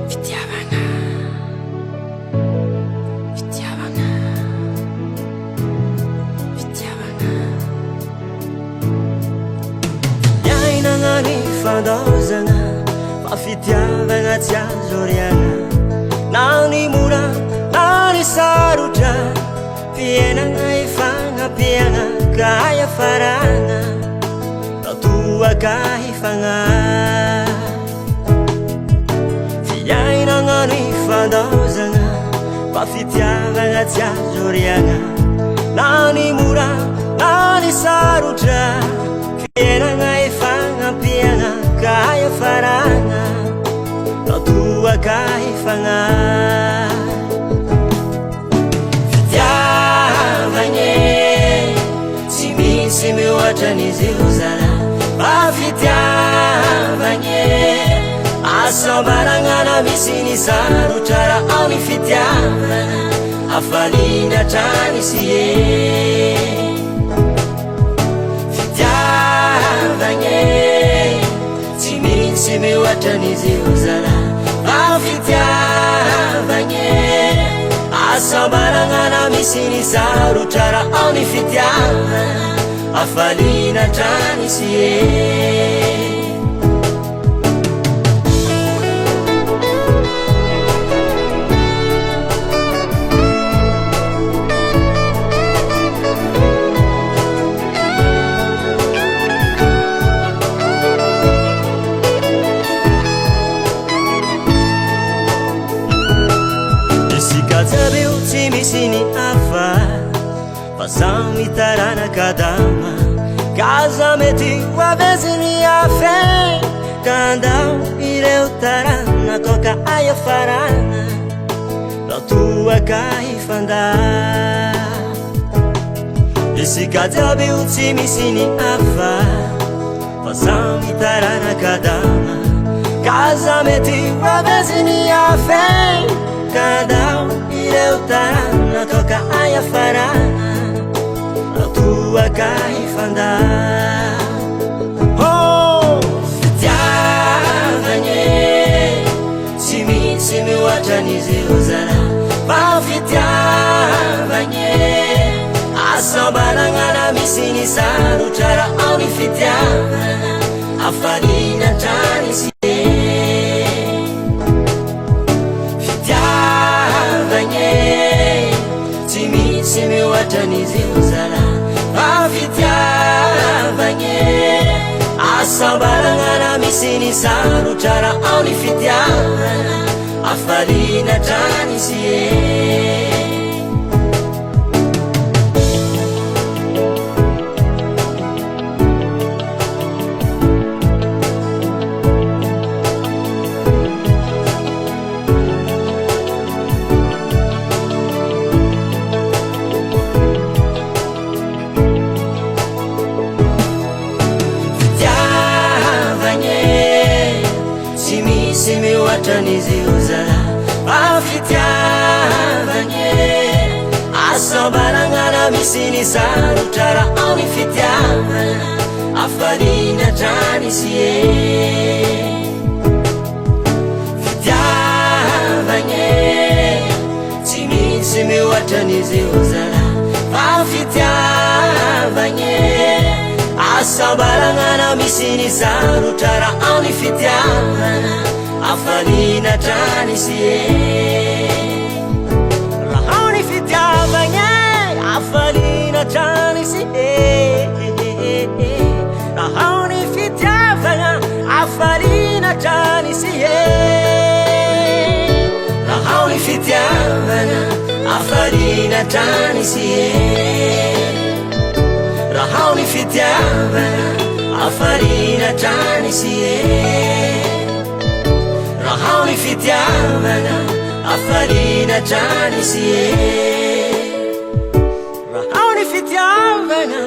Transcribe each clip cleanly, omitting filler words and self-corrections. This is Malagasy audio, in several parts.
fitiavana, fitiavana, fitiavana. Iainana ny fandaozana fa fitiavana tsy azo oriana, na ny mora na ny sarotra, fiainana ifagnapiana ka iafarana, toa ka hifagna. Fiainana ny fandaozana fa fitiavana tsy azo oriana, na ny mora na ny sarotra, fiainana ifagnapiana ka iafarana, toa ka hifagna. Fitiavagna tsy misy mihoatra n'izy io zala, fa fitiavagna asambaragna na misy ny sarotra, raha ao ny fitiavana hafaliana hatrany sy e. Fitiavagna tsy misy mihoatra n'izy io zala, fa fitiavagna asambaragna na misy ny sarotra, raha ao ny fitiavana hafaliana hatrany sy e. Isikajabe tsy misy ny hafa, fa samy taranaka dama, kaza mety hoavezi ny afe, kandao ireo taranaka ka iafarana, raha toa ka hifanda. Isika jiaby tsy misy ny hafa, fa samy taranaka dama, kaza mety hoavezi ny afe, kandao ireo taranaka ka iafarana, toa ka hifanda. Oh, fitiavagna tsy misy mihoatra n'izy io zala, fa fitiavagna asambaragna na misy ny sarotra, raha ao ny fitiavana hafaliana hatrany sy e. Fitiavagna tsy misy mihoatra n'izy io zala, fa fitiavagna asambaragna na misy ny sarotra, raha ao ny fitiavana hafaliana hatrany sy e. Mihoatra n'izy io zala, fa fitiavagna asambaragna na misy ny sarotra, raha ao ny fitiavana hafaliana hatrany sy e. Fitiavagna tsy misy mihoatra n'izy io zala, fa fitiavagna asambaragna na misy ny sarotra, raha ao ny fitiavana hafaliana hatrany sy e. Raha ao ny fitiavagna hafaliana hatrany sy e. Raha ao ny fitiavagna hafaliana hatrany sy e. Raha ao ny fitiavagna hafaliana hatrany sy e. Raha ao ny fitiavagna hafaliana hatrany sy e. Raha ao ny fitiavana hafaliana hatrany sy e. Raha ao ny fitiavana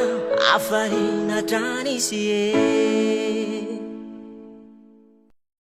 hafaliana hatrany sy e.